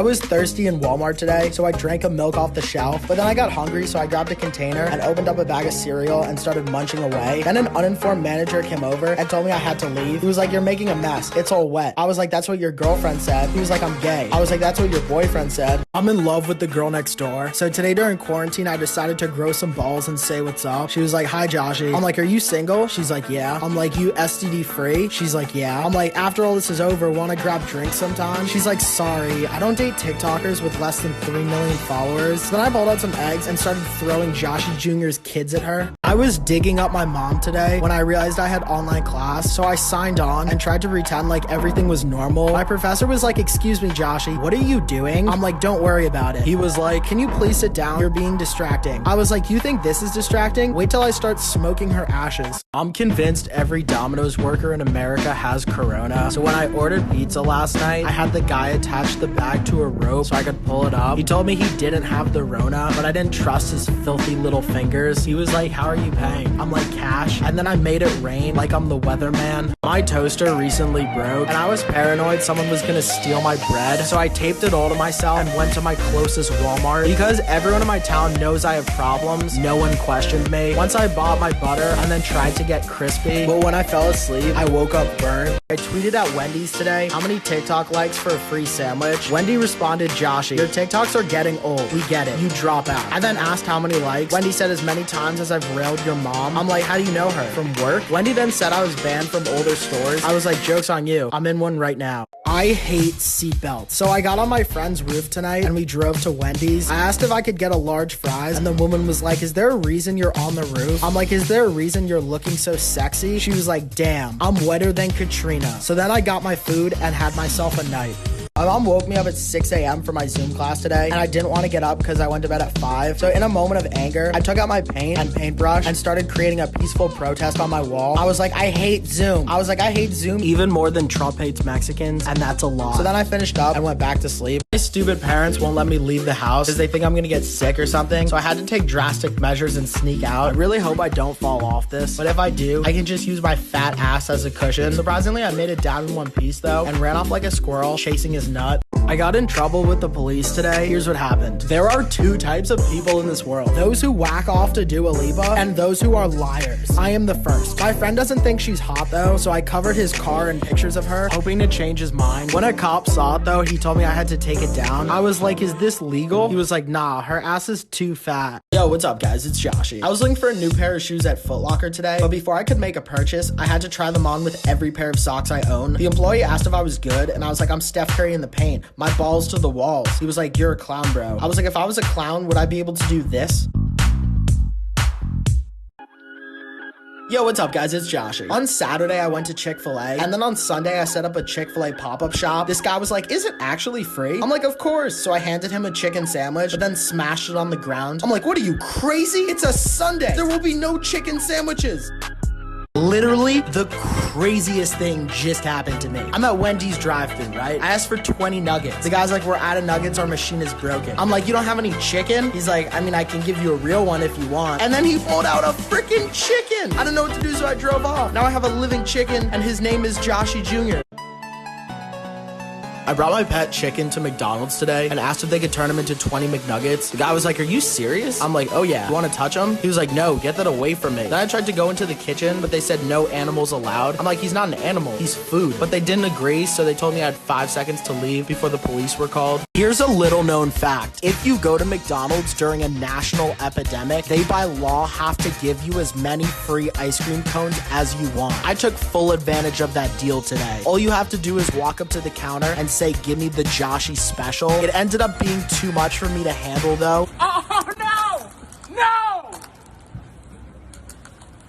I was thirsty in Walmart today, so I drank a milk off the shelf, but then I got hungry, so I grabbed a container and opened up a bag of cereal and started munching away. Then an uninformed manager came over and told me I had to leave. He was like, "You're making a mess. It's all wet." I was like, "That's what your girlfriend said." He was like, "I'm gay." I was like, "That's what your boyfriend said." I'm in love with the girl next door. So today during quarantine, I decided to grow some balls and say what's up. She was like, "Hi, Joshy." I'm like, "Are you single?" She's like, "Yeah." I'm like, "You STD free?" She's like, "Yeah." I'm like, "After all this is over, want to grab drinks sometime?" She's like, "Sorry, I don't date TikTokers with less than 3 million followers." Then I pulled out some eggs and started throwing Joshy Jr.'s kids at her. I was digging up my mom today when I realized I had online class, so I signed on and tried to pretend like everything was normal. My professor was like, "Excuse me, Joshy, what are you doing?" I'm like, "Don't worry about it." He was like, "Can you please sit down? You're being distracting." I was like, "You think this is distracting? Wait till I start smoking her ashes." I'm convinced every Domino's worker in America has corona. So when I ordered pizza last night, I had the guy attach the bag to a rope so I could pull it up. He told me he didn't have the Rona, but I didn't trust his filthy little fingers. He was like, "How are you paying?" I'm like, "Cash." And then I made it rain like I'm the weatherman. My toaster recently broke, and I was paranoid someone was gonna steal my bread, so I taped it all to myself and went to my closest Walmart. Because everyone in my town knows I have problems, no one questioned me. Once I bought my butter and then tried to get crispy, but when I fell asleep, I woke up burnt. I tweeted at Wendy's today, "How many TikTok likes for a free sandwich?" Wendy responded, "Joshy, your TikToks are getting old. We get it. You drop out." I then asked how many likes. Wendy said, "As many times as I've railed your mom." I'm like, "How do you know her? From work?" Wendy then said I was banned from older stores. I was like, "Joke's on you. I'm in one right now." I hate seatbelts. So I got on my friend's roof tonight and we drove to Wendy's. I asked if I could get a large fries and the woman was like, "Is there a reason you're on the roof?" I'm like, "Is there a reason you're looking so sexy?" She was like, "Damn, I'm wetter than Katrina." So then I got my food and had myself a night. My mom woke me up at 6 a.m. for my Zoom class today, and I didn't want to get up because I went to bed at 5. So in a moment of anger, I took out my paint and paintbrush and started creating a peaceful protest on my wall. I was like, "I hate Zoom." I was like, "I hate Zoom even more than Trump hates Mexicans, and that's a lot." So then I finished up and went back to sleep. My stupid parents won't let me leave the house because they think I'm gonna get sick or something, so I had to take drastic measures and sneak out. I really hope I don't fall off this, but if I do, I can just use my fat ass as a cushion. Surprisingly, I made it down in one piece though and ran off like a squirrel chasing his nut. I got in trouble with the police today. Here's what happened. There are 2 types of people in this world. Those who whack off to Dua Lipa and those who are liars. I am the first. My friend doesn't think she's hot though, so I covered his car in pictures of her, hoping to change his mind. When a cop saw it though, he told me I had to take it down. I was like, "Is this legal?" He was like, "Nah, her ass is too fat." Yo, what's up guys? It's Joshy. I was looking for a new pair of shoes at Foot Locker today, but before I could make a purchase, I had to try them on with every pair of socks I own. The employee asked if I was good, and I was like, "I'm Steph Curry in the paint. My balls to the walls." He was like, "You're a clown, bro." I was like, "If I was a clown, would I be able to do this?" Yo, what's up guys? It's Joshy. On Saturday, I went to Chick-fil-A, and then on Sunday, I set up a Chick-fil-A pop-up shop. This guy was like, "Is it actually free?" I'm like, "Of course." So I handed him a chicken sandwich, but then smashed it on the ground. I'm like, "What are you, crazy? It's a Sunday. There will be no chicken sandwiches." Literally, the craziest thing just happened to me. I'm at Wendy's drive-thru, right? I asked for 20 nuggets. The guy's like, "We're out of nuggets, our machine is broken." I'm like, "You don't have any chicken?" He's like, "I mean, I can give you a real one if you want." And then he pulled out a freaking chicken. I didn't know what to do, so I drove off. Now I have a living chicken, and his name is Joshy Jr. I brought my pet chicken to McDonald's today and asked if they could turn him into 20 McNuggets. The guy was like, "Are you serious?" I'm like, "Oh yeah, you want to touch him?" He was like, "No, get that away from me." Then I tried to go into the kitchen, but they said no animals allowed. I'm like, "He's not an animal, he's food." But they didn't agree, so they told me I had 5 seconds to leave before the police were called. Here's a little known fact. If you go to McDonald's during a national epidemic, they by law have to give you as many free ice cream cones as you want. I took full advantage of that deal today. All you have to do is walk up to the counter and say, "Give me the Joshy special." It ended up being too much for me to handle though. Oh no! No!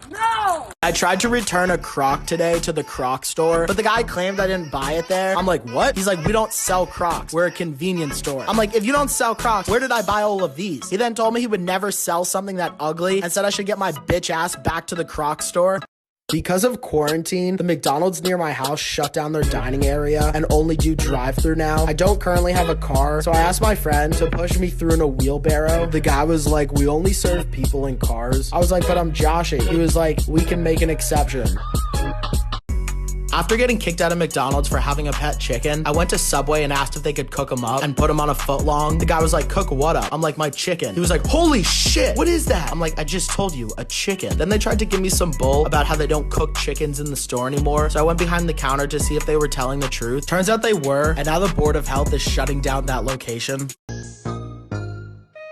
No! I tried to return a Croc today to the Croc store, but the guy claimed I didn't buy it there. I'm like, "What?" He's like, "We don't sell Crocs. We're a convenience store." I'm like, "If you don't sell Crocs, where did I buy all of these?" He then told me he would never sell something that ugly and said I should get my bitch ass back to the Croc store. Because of quarantine, the McDonald's near my house shut down their dining area and only do drive-thru now. I don't currently have a car, so I asked my friend to push me through in a wheelbarrow. The guy was like, "We only serve people in cars." I was like, "But I'm Joshy." He was like, "We can make an exception." After getting kicked out of McDonald's for having a pet chicken, I went to Subway and asked if they could cook them up and put them on a foot long. The guy was like, cook what up? I'm like, my chicken. He was like, holy shit, what is that? I'm like, I just told you, a chicken. Then they tried to give me some bull about how they don't cook chickens in the store anymore. So I went behind the counter to see if they were telling the truth. Turns out they were, and now the Board of Health is shutting down that location.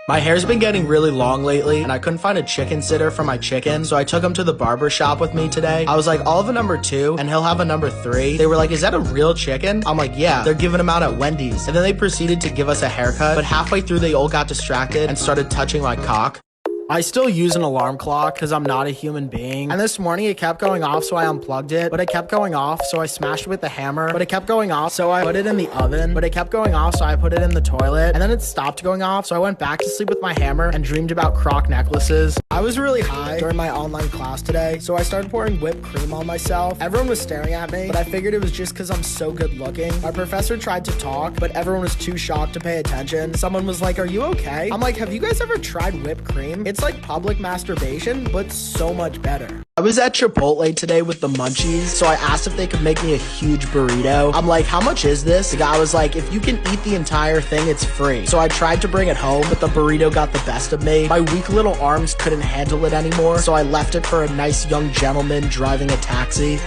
My hair's been getting really long lately, and I couldn't find a chicken sitter for my chicken, so I took him to the barber shop with me today. I was like, I'll have a number 2, and he'll have a number 3. They were like, is that a real chicken? I'm like, yeah, they're giving them out at Wendy's. And then they proceeded to give us a haircut, but halfway through they all got distracted and started touching my cock. I still use an alarm clock because I'm not a human being. And this morning it kept going off, so I unplugged it, but it kept going off, so I smashed it with the hammer, but it kept going off, so I put it in the oven, but it kept going off, so I put it in the toilet, and then it stopped going off, so I went back to sleep with my hammer and dreamed about croc necklaces. I was really high during my online class today, so I started pouring whipped cream on myself. Everyone was staring at me, but I figured it was just because I'm so good looking. My professor tried to talk, but everyone was too shocked to pay attention. Someone was like, are you okay? I'm like, have you guys ever tried whipped cream? It's like public masturbation, but so much better. I was at Chipotle today with the munchies, so I asked if they could make me a huge burrito. I'm like, how much is this? The guy was like, if you can eat the entire thing, it's free. So I tried to bring it home, but the burrito got the best of me. My weak little arms couldn't handle it anymore, so I left it for a nice young gentleman driving a taxi.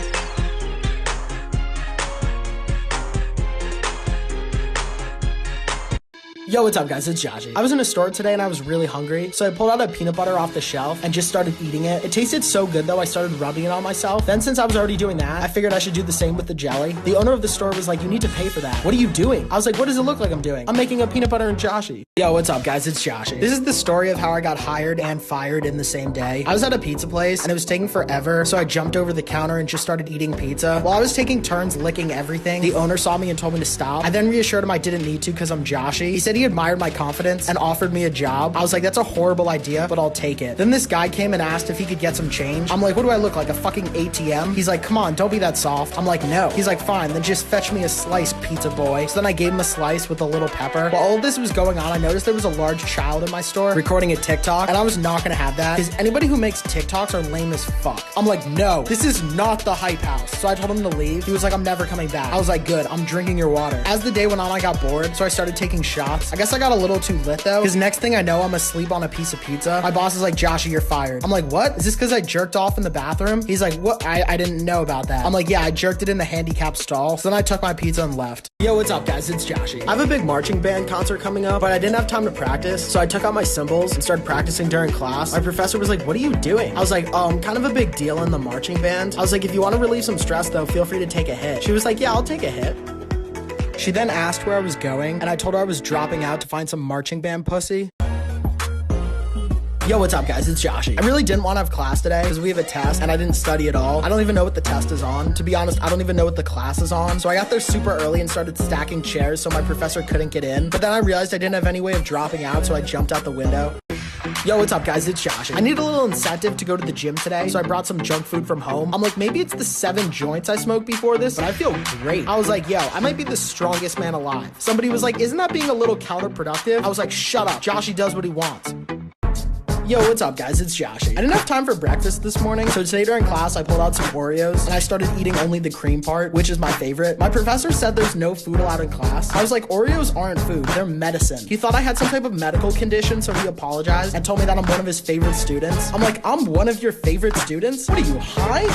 Yo, what's up guys, it's Joshy. I was in a store today and I was really hungry, so I pulled out a peanut butter off the shelf and just started eating it. It tasted so good though, I started rubbing it on myself. Then since I was already doing that, I figured I should do the same with the jelly. The owner of the store was like, you need to pay for that. What are you doing? I was like, what does it look like I'm doing? I'm making a peanut butter and Joshy. Yo, what's up guys, it's Joshy. This is the story of how I got hired and fired in the same day. I was at a pizza place and it was taking forever, so I jumped over the counter and just started eating pizza. While I was taking turns licking everything, the owner saw me and told me to stop. I then reassured him I didn't need to because I'm Joshy. He said he admired my confidence and offered me a job. I was like, that's a horrible idea, but I'll take it. Then this guy came and asked if he could get some change. I'm like, what do I look like, a fucking ATM? He's like, come on, don't be that soft. I'm like, no. He's like, fine, then just fetch me a slice, pizza boy. So then I gave him a slice with a little pepper. While all this was going on, I noticed there was a large child in my store recording a TikTok, and I was not gonna have that because anybody who makes TikToks are lame as fuck. I'm like, no, this is not the hype house. So I told him to leave. He was like, I'm never coming back. I was like, good, I'm drinking your water. As the day went on, I got bored, so I started taking shots. I guess I got a little too lit though, because next thing I know, I'm asleep on a piece of pizza. My boss is like, Joshy, you're fired. I'm like, what? Is this because I jerked off in the bathroom? He's like, what? I didn't know about that. I'm like, yeah, I jerked it in the handicap stall. So then I took my pizza and left. Yo, what's up guys? It's Joshy. I have a big marching band concert coming up, but I didn't have time to practice. So I took out my cymbals and started practicing during class. My professor was like, what are you doing? I was like, oh, I'm kind of a big deal in the marching band. I was like, if you want to relieve some stress though, feel free to take a hit. She was like, yeah, I'll take a hit. She then asked where I was going, and I told her I was dropping out to find some marching band pussy. Yo, what's up guys, it's Joshy. I really didn't want to have class today because we have a test and I didn't study at all. I don't even know what the test is on. To be honest, I don't even know what the class is on. So I got there super early and started stacking chairs so my professor couldn't get in. But then I realized I didn't have any way of dropping out, so I jumped out the window. Yo, what's up guys, it's Joshy. I need a little incentive to go to the gym today, so I brought some junk food from home. I'm like, maybe it's the 7 joints I smoked before this, but I feel great. I was like, yo, I might be the strongest man alive. Somebody was like, isn't that being a little counterproductive? I was like, shut up, Joshy does what he wants. Yo, what's up guys, it's Joshy. I didn't have time for breakfast this morning, so today during class I pulled out some Oreos and I started eating only the cream part, which is my favorite. My professor said there's no food allowed in class. I was like, Oreos aren't food, they're medicine. He thought I had some type of medical condition, so he apologized and told me that I'm one of his favorite students. I'm like, I'm one of your favorite students? What are you, high?